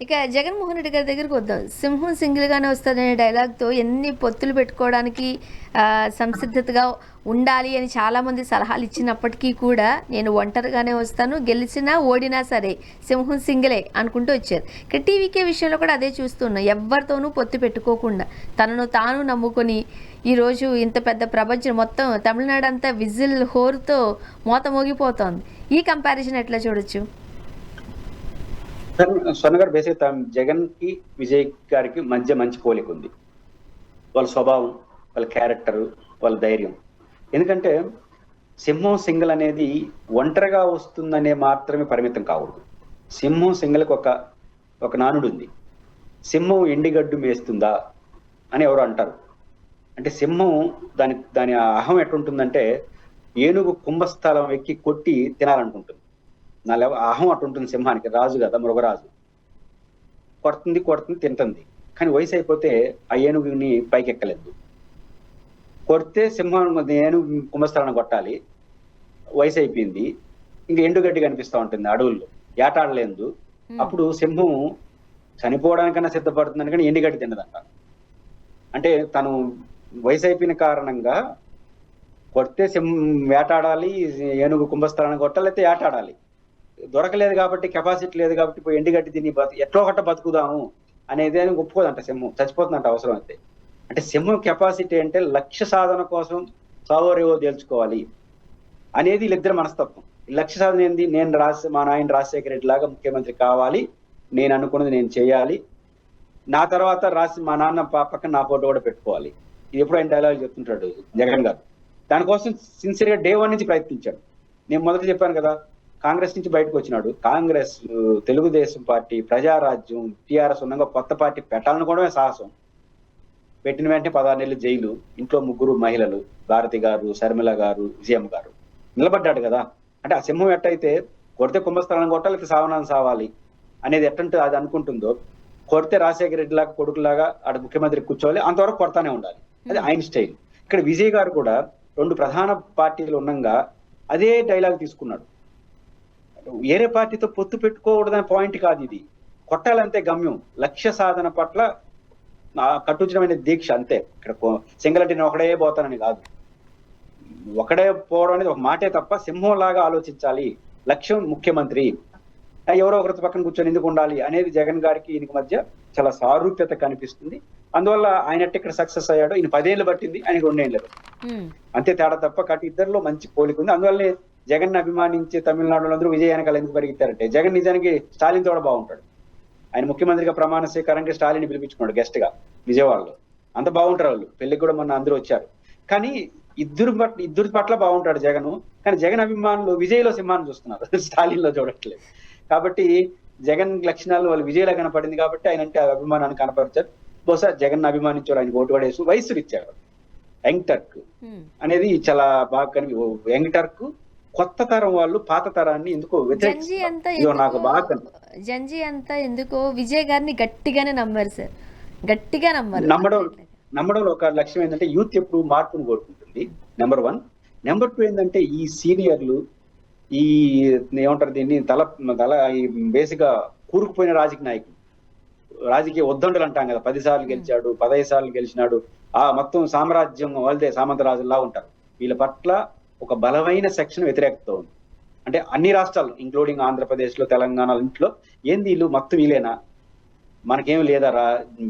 ఇక జగన్మోహన్ రెడ్డి గారి దగ్గరికి వద్దాం. సింహం సింగిల్‌గానే వస్తదనే డైలాగ్‌తో ఎన్ని పొత్తులు పెట్టుకోవడానికి సంసిద్ధతగా ఉండాలి అని చాలామంది సలహాలు ఇచ్చినప్పటికీ కూడా నేను ఒంటరిగానే వస్తాను, గెలిచినా ఓడినా సరే సింహం సింగిలే అనుకుంటూ వచ్చారు. ఇక టీవీకే విషయంలో కూడా అదే చూస్తున్నాం. ఎవ్వరితోనూ పొత్తు పెట్టుకోకుండా తనను తాను నమ్ముకొని ఈరోజు ఇంత పెద్ద ప్రపంచం మొత్తం తమిళనాడు అంతా విజిల్ హోరుతో మోత మోగిపోతోంది. ఈ కంపారిజన్ ఎట్లా చూడొచ్చు? స్వర్ణ గారు బేసిక్ జగన్ కి విజయ్ గారికి మధ్య మంచి పోలిక ఉంది. వాళ్ళ స్వభావం, వాళ్ళ క్యారెక్టర్, వాళ్ళ ధైర్యం. ఎందుకంటే సింహం సింగల్ అనేది ఒంటరిగా వస్తుందనే మాత్రమే పరిమితం కాకూడదు. సింహం సింగల్కి ఒక నానుడు ఉంది. సింహం ఎండిగడ్డు మేస్తుందా అని ఎవరు అంటారు. అంటే సింహం దాని అహం ఎట్టుంటుందంటే ఏనుగు కుంభస్థలం ఎక్కి కొట్టి తినాలనుకుంటుంది. అహం అటుంటుంది సింహానికి. రాజు కదా, మృగరాజు. కొడుతుంది తింటుంది. కానీ వయసు అయిపోతే ఆ ఏనుగుని పైకెక్కలేదు. కొడితే సింహం ఏనుగు కుంభస్థలాన్ని కొట్టాలి. వయసు అయిపోయింది, ఇంక ఎండుగడ్డి కనిపిస్తూ ఉంటుంది అడవుల్లో, ఏటాడలేదు. అప్పుడు సింహం చనిపోవడానికన్నా సిద్ధపడుతుందని, కానీ ఎండుగడ్డి తిన్నదంట. అంటే తను వయసు అయిపోయిన కారణంగా కొడితే వేటాడాలి, ఏనుగు కుంభస్థలాన్ని కొట్టాలి, లేకపోతే ఏటాడాలి. దొరకలేదు కాబట్టి, కెపాసిటీ లేదు కాబట్టి పోయి ఎండుగడ్డి తిని ఎట్లో ఒకట బతుకుదాము అనేది అని ఒప్పుకోదంట సింహం. చచ్చిపోతుందంట అవసరం అయితే. అంటే సింహం కెపాసిటీ అంటే లక్ష్య సాధన కోసం సావోరేవో తేల్చుకోవాలి అనేది వీళ్ళిద్దరి మనస్తత్వం. లక్ష్య సాధన ఏంది? మా నాయన రాజశేఖర రెడ్డి లాగా ముఖ్యమంత్రి కావాలి, నేను అనుకున్నది నేను చేయాలి, నా తర్వాత మా నాన్న పక్కన నా ఫోటో కూడా పెట్టుకోవాలి. ఇది ఎప్పుడు ఆయన డైలాగ్ చెప్తుంటాడు జగన్ గారు. దానికోసం సిన్సియర్ గా డే 1 నుంచి ప్రయత్నించాడు. నేను మొదట చెప్పాను కదా, కాంగ్రెస్ నుంచి బయటకు వచ్చినాడు. కాంగ్రెస్, తెలుగుదేశం పార్టీ, ప్రజారాజ్యం, టీఆర్ఎస్ ఉన్నంగా కొత్త పార్టీ పెట్టాలనుకోవడమే సాహసం. పెట్టిన వెంటనే 16 నెలలు జైలు, ఇంట్లో 3 మహిళలు, భారతి గారు, శర్మిల గారు, విజయమ్మ గారు. నిలబడ్డాడు కదా. అంటే ఆ సింహం ఎట్టయితే కొడితే కుంభస్థలాన్ని కొట్టాలి, లేకపోతే సావనాన్ని సావాలి అనేది ఎట్టంటే అది అనుకుంటుందో, కొడితే రాజశేఖర రెడ్డి లాగా కొడుకులాగా ఆడ ముఖ్యమంత్రి కూర్చోవాలి, అంతవరకు కొడతానే ఉండాలి. అది ఆయన స్టైల్. ఇక్కడ విజయ్ గారు కూడా 2 ప్రధాన పార్టీలు ఉన్నంగా అదే డైలాగ్ తీసుకున్నాడు. వేరే పార్టీతో పొత్తు పెట్టుకోకూడదనే పాయింట్ కాదు ఇది. కొట్టాలంతే గమ్యం. లక్ష్య సాధన పట్ల కట్టుచమైన దీక్ష అంతే. ఇక్కడ సింగల్ అంటే నేను ఒకడే పోతానని కాదు. ఒకడే పోవడం అనేది ఒక మాటే తప్ప, సింహం లాగా ఆలోచించాలి. లక్ష్యం ముఖ్యమంత్రి, ఎవరో ఒకరితో పక్కన కూర్చొని ఎందుకు ఉండాలి అనేది జగన్ గారికి ఈయనకి మధ్య చాలా సారూప్యత కనిపిస్తుంది. అందువల్ల ఆయన ఇక్కడ సక్సెస్ అయ్యాడు. ఈయన 10 ఏళ్ళు పట్టింది, ఆయనకి 2 ఏళ్ళు అంతే తేడా తప్ప. కాబట్టి ఇద్దరిలో మంచి పోలిక ఉంది. అందువల్లే జగన్ అభిమానించే తమిళనాడులో అందరూ విజయ్ వెనకాల ఎందుకు పరిగెత్తారంటే, జగన్ నిజానికి స్టాలిన్ కూడా బాగుంటాడు. ఆయన ముఖ్యమంత్రిగా ప్రమాణ స్వీకారానికి స్టాలిన్ పిలిపించుకున్నాడు గెస్ట్ గా విజయవాడలో. అంత బాగుంటారు వాళ్ళు. పెళ్లికి కూడా మొన్న అందరూ వచ్చారు. కానీ ఇద్దరి పట్ల బాగుంటాడు జగన్. కానీ జగన్ అభిమానులు విజయ్లో సింహాన్ని చూస్తున్నారు, స్టాలిన్ లో చూడట్లేదు. కాబట్టి జగన్ లక్షణాలు వాళ్ళు విజయ్లా కనపడింది కాబట్టి ఆయన అంటే అభిమానాన్ని కనపరిచారు. బహుశా జగన్ అభిమానించారు, ఆయన ఓటు పడేసి వయసులు ఇచ్చారు. యంగ్ టర్క్ అనేది చాలా బాగా యంగ్ టర్క్ కొత్త తరం వాళ్ళు పాత తరాన్ని ఎందుకో నాకు బాగా జంజీ అంతా ఎందుకో విజయ్ గారిని గట్టిగానే నమ్మారు సార్. గట్టిగా నమ్మడంలో ఒక లక్ష్యం ఏంటంటే యూత్ ఎప్పుడు మార్పును కోరుకుంటుంది, నెంబర్ 1. నెంబర్ 2 ఏంటంటే ఈ సీనియర్లు, ఈ ఏమంటారు దీన్ని, ఈ బేసిక్ గా కూరుకుపోయిన రాజకీయ నాయకులు, రాజకీయ ఉద్దండలు అంటాం కదా, 10 సార్లు గెలిచాడు, 15 సార్లు గెలిచినాడు, ఆ మొత్తం సామ్రాజ్యం వాళ్ళదే, సామంత రాజుల్లా ఉంటారు. వీళ్ళ పట్ల ఒక బలమైన సెక్షన్ వ్యతిరేకత ఉంది. అంటే అన్ని రాష్ట్రాలు ఇంక్లూడింగ్ ఆంధ్రప్రదేశ్ లో, తెలంగాణ ఇంట్లో ఏంది వీళ్ళు మొత్తం వీలేనా, మనకేం లేదా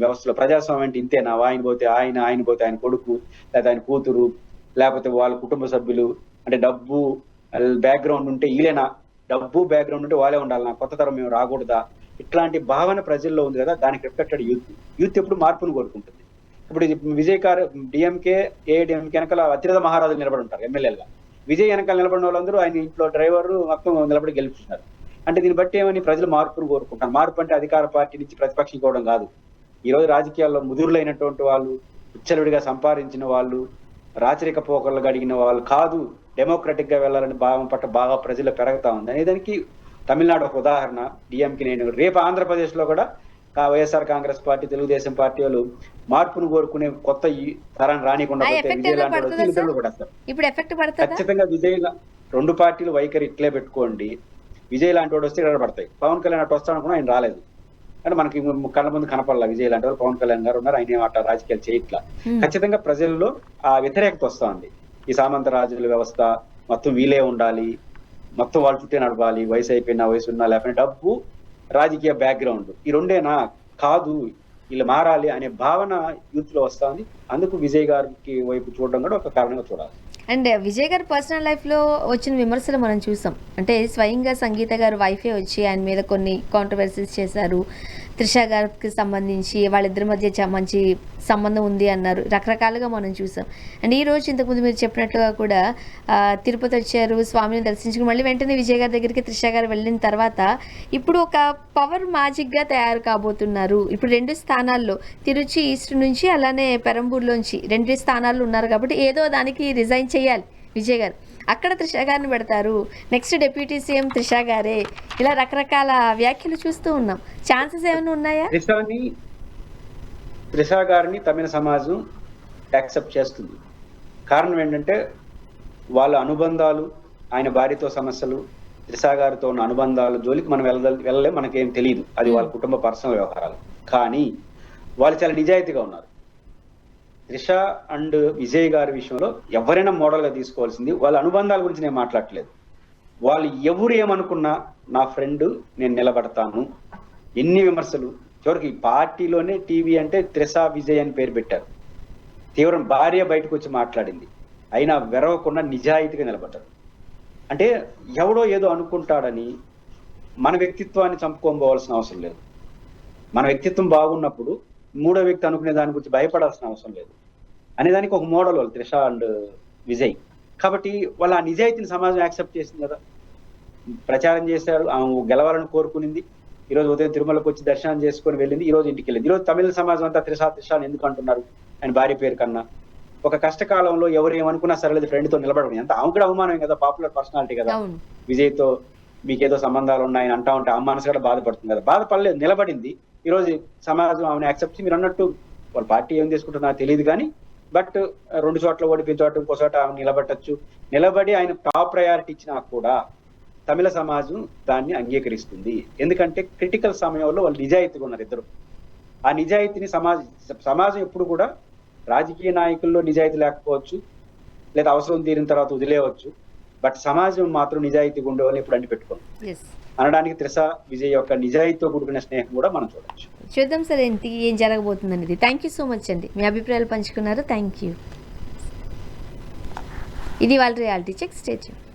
వ్యవస్థలో, ప్రజాస్వామ్యం అంటే ఇంతేనా, ఆయన పోతే ఆయన కొడుకు, లేదా ఆయన కూతురు, లేకపోతే వాళ్ళ కుటుంబ సభ్యులు, అంటే డబ్బు బ్యాక్గ్రౌండ్ ఉంటే వీలేనా, డబ్బు బ్యాక్గ్రౌండ్ ఉంటే వాళ్ళే ఉండాలన్నా, కొత్త తరం మేము రాకూడదా, ఇట్లాంటి భావన ప్రజల్లో ఉంది కదా. దానికి రిఫ్లెక్టెడ్ యూత్ ఎప్పుడు మార్పును కోరుకుంటుంది. ఇప్పుడు విజయ్ గారు డిఎంకే, ఏఐడిఎంకే వెనకాల అతిరథ మహారాజులు నిలబడి ఉంటారు ఎమ్మెల్యేలుగా. విజయ్ వెనకాల నిలబడిన వాళ్ళందరూ ఆయన ఇంట్లో డ్రైవర్ మొత్తం నిలబడి గెలుపుతున్నారు. అంటే దీన్ని బట్టి ఏమని ప్రజలు మార్పును కోరుకుంటారు. మార్పు అంటే అధికార పార్టీ నుంచి ప్రతిపక్షం కోవడం కాదు. ఈ రోజు రాజకీయాల్లో ముదురులైనటువంటి వాళ్ళు, విచ్చలవిడిగా సంపాదించిన వాళ్ళు, రాచరిక పోకర్లు అడిగిన వాళ్ళు కాదు, డెమోక్రటిక్ గా వెళ్ళాలని భావం పట్ల బాగా ప్రజలు పెరుగుతా ఉంది అనేదానికి తమిళనాడు ఒక ఉదాహరణ. డిఎంకి నేను రేపు ఆంధ్రప్రదేశ్ లో కూడా వైఎస్ఆర్ కాంగ్రెస్ పార్టీ, తెలుగుదేశం పార్టీ వాళ్ళు మార్పును కోరుకునే కొత్త తరాన్ని రానికుండా ఖచ్చితంగా విజయ్ 2 పార్టీలు వైఖరి ఇట్లే పెట్టుకోండి. విజయ్ లాంటి వాడు వస్తే ఇక్కడ పడతాయి. పవన్ కళ్యాణ్ అటు వస్తాడు అనుకున్నా, ఆయన రాలేదు. అంటే మనకి కళ్ళ ముందు కనపడాల విజయ్ లాంటి వాళ్ళు, పవన్ కళ్యాణ్ గారు ఉన్నారు, ఆయన అట్లా రాజకీయాలు చేయట్లా. ఖచ్చితంగా ప్రజల్లో ఆ వ్యతిరేకత వస్తా ఉంది. ఈ సామంత రాజుల వ్యవస్థ మొత్తం వీలే ఉండాలి, మొత్తం వాళ్ళ చుట్టే నడపాలి, వయసు అయిపోయినా వయసు ఉన్నా లేకపోతే డబ్బు, రాజకీయ బ్యాక్గ్రౌండ్ ఈ రెండేనా, కాదు వీళ్ళు మారాలి అనే భావన యూత్ లో వస్తా ఉంది. అందుకు విజయ్ గారికి వైపు చూడడం కూడా ఒక కారణంగా చూడాలి. అండ్ విజయ్ గారి పర్సనల్ లైఫ్లో వచ్చిన విమర్శలు మనం చూసాం. అంటే స్వయంగా సంగీత గారు వైఫే వచ్చి ఆయన మీద కొన్ని కాంట్రవర్సీస్ చేశారు. త్రిష గారికి సంబంధించి వాళ్ళిద్దరి మధ్య మంచి సంబంధం ఉంది అన్నారు. రకరకాలుగా మనం చూసాం. అండ్ ఈ రోజు ఇంతకుముందు మీరు చెప్పినట్లుగా కూడా తిరుపతి వచ్చారు, స్వామిని దర్శించుకుని మళ్ళీ వెంటనే విజయ్ గారి దగ్గరికి త్రిష గారు వెళ్ళిన తర్వాత ఇప్పుడు ఒక పవర్ మ్యాజిక్గా తయారు కాబోతున్నారు. ఇప్పుడు 2 స్థానాల్లో తిరుచి ఈస్ట్ నుంచి అలానే పెరంబూర్లోంచి 2 స్థానాల్లో ఉన్నారు కాబట్టి ఏదో దానికి రిజైన్ చేయాలి విజయ్ గారు. అక్కడ త్రిష గారిని పెడతారు, నెక్స్ట్ డిప్యూటీ సీఎం త్రిష గారే, ఇలా రకరకాల వ్యాఖ్యలు చూస్తూ ఉన్నాం. ఛాన్సెస్ ఏమైనా ఉన్నాయా? త్రిష గారిని తమిళ సమాజం యాక్సెప్ట్ చేస్తుంది. కారణం ఏంటంటే వాళ్ళ అనుబంధాలు, ఆయన భార్యతో సమస్యలు, త్రిష గారితో ఉన్న అనుబంధాలు జోలికి మనం వెళ్ళలే, మనకేం తెలియదు, అది వాళ్ళ కుటుంబ పర్సనల్ వ్యవహారాలు. కానీ వాళ్ళు చాలా నిజాయితీగా ఉన్నారు. త్రిష అండ్ విజయ్ గారి విషయంలో ఎవరైనా మోడల్ గా తీసుకోవాల్సింది. వాళ్ళ అనుబంధాల గురించి నేను మాట్లాడట్లేదు. వాళ్ళు ఎవరు ఏమనుకున్నా నా ఫ్రెండ్, నేను నిలబడతాను. ఎన్ని విమర్శలు, చివరికి పార్టీలోనే టీవీ అంటే త్రిష విజయ్ అని పేరు పెట్టారు. తీవ్రం భార్య బయటకు వచ్చి మాట్లాడింది, అయినా వెరవకుండా నిజాయితీగా నిలబడ్డారు. అంటే ఎవడో ఏదో అనుకుంటాడని మన వ్యక్తిత్వాన్ని చంపుకోబోవాల్సిన అవసరం లేదు. మన వ్యక్తిత్వం బాగున్నప్పుడు మూడో వ్యక్తి అనుకునే దాని గురించి భయపడాల్సిన అవసరం లేదు అనేదానికి ఒక మోడల్ వాళ్ళు త్రిష అండ్ విజయ్. కాబట్టి వాళ్ళ ఆ నిజాయితీని సమాజం యాక్సెప్ట్ చేసింది కదా. ప్రచారం చేశారు, ఆమె గెలవాలని కోరుకునింది. ఈ రోజు ఉదయం తిరుమలకు వచ్చి దర్శనం చేసుకొని వెళ్ళింది, ఈ రోజు ఇంటికి వెళ్ళింది. ఈ రోజు తమిళ సమాజం అంతా త్రిష అని ఎందుకు అంటున్నారు ఆయన భార్య పేరు కన్నా? ఒక కష్టకాలంలో ఎవరు ఏమనుకున్నా సరే ఫ్రెండ్ తో నిలబడడం ఎంత ఆమె కూడా అవమానం కదా, పాపులర్ పర్సనాలిటీ కదా. విజయ్ తో మీకేదో సంబంధాలు ఉన్నాయని అంటా ఉంటే ఆ మనసు కూడా బాధపడుతుంది కదా. బాధపడలేదు, నిలబడింది. ఈ రోజు సమాజం ఆమెను యాక్సెప్ట్ చేసి, మీరు అన్నట్టు వాళ్ళ పార్టీ ఏం తీసుకుంటున్నా తెలియదు కానీ, బట్ 2 చోట్ల ఓడిపోయిన చోట ఇంకో చోట ఆమె నిలబడచ్చు. నిలబడి ఆయన టాప్ ప్రయారిటీ ఇచ్చినా కూడా తమిళ సమాజం దాన్ని అంగీకరిస్తుంది. ఎందుకంటే క్రిటికల్ సమయంలో వాళ్ళు నిజాయితీగా ఉన్నారు ఇద్దరు. ఆ నిజాయితీని సమాజం ఎప్పుడు కూడా, రాజకీయ నాయకుల్లో నిజాయితీ లేకపోవచ్చు, లేదా అవసరం తీరిన తర్వాత వదిలేయవచ్చు, బట్ సమాజం మాత్రం నిజాయితీగా ఉండే వాళ్ళని ఎప్పుడు అంటి పెట్టుకోండి అనడానికి త్రిష విజయ్ యొక్క నిజాయితీతో కూడుకున్న స్నేహం కూడా మనం చూడొచ్చు. చూద్దాం సార్ ఏం జరగబోతుంది అనేది. థ్యాంక్ యూ సో మచ్ అండి, మీ అభిప్రాయాలు పంచుకున్నారు. Thank you. ఇది వాళ్ళ రియాలిటీ చెక్. Stay tuned.